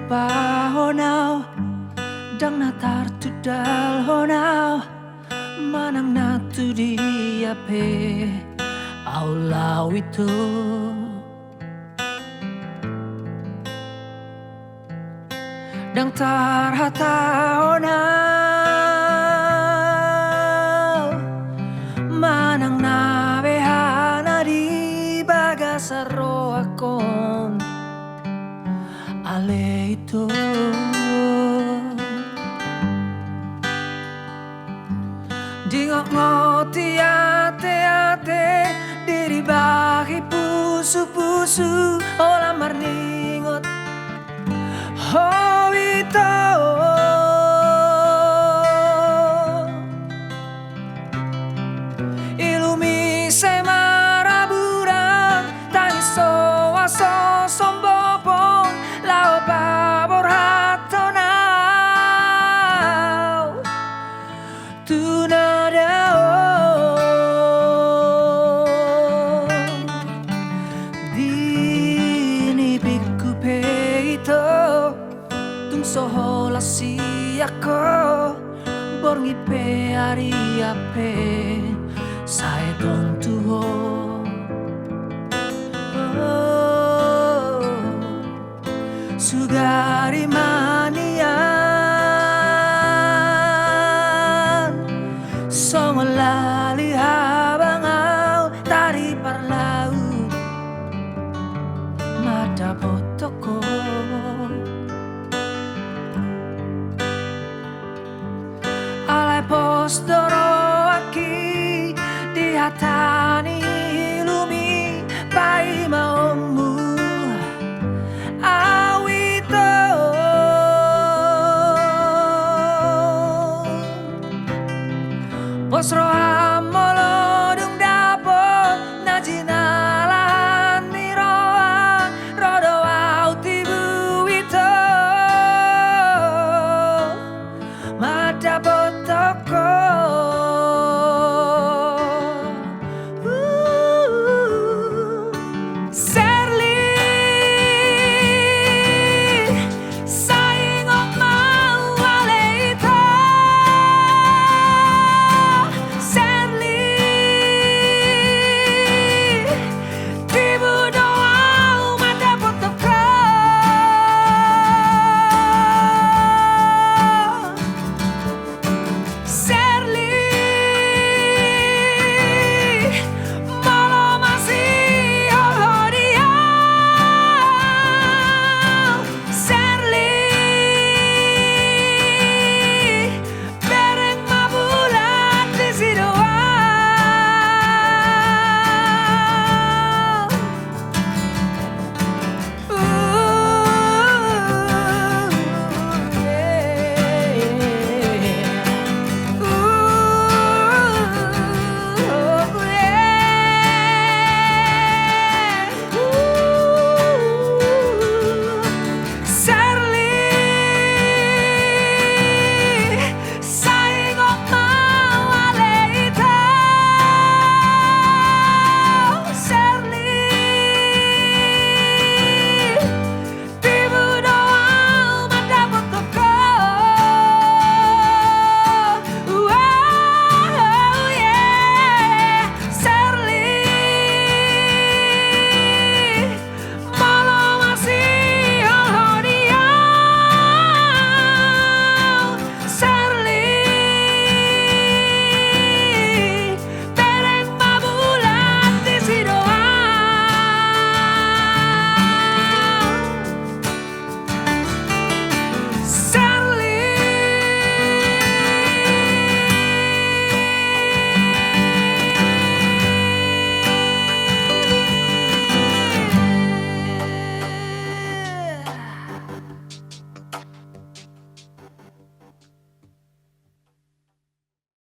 pa honau dang na tartu dal honau manang na tu dia pe au lau itu dang tar hata honau manang na behana di bagasaro akon ale itu dingok ngoti ate diri bagi pusu olah marningot oh itu ilumi semaraburan tangis aso sombopong lao pabor hatonau tunadao dini biku peito tung sohola siako borngi pe ari ape saya dong tuho sugari manian songolali habangau tari parlau mata botoko alai posto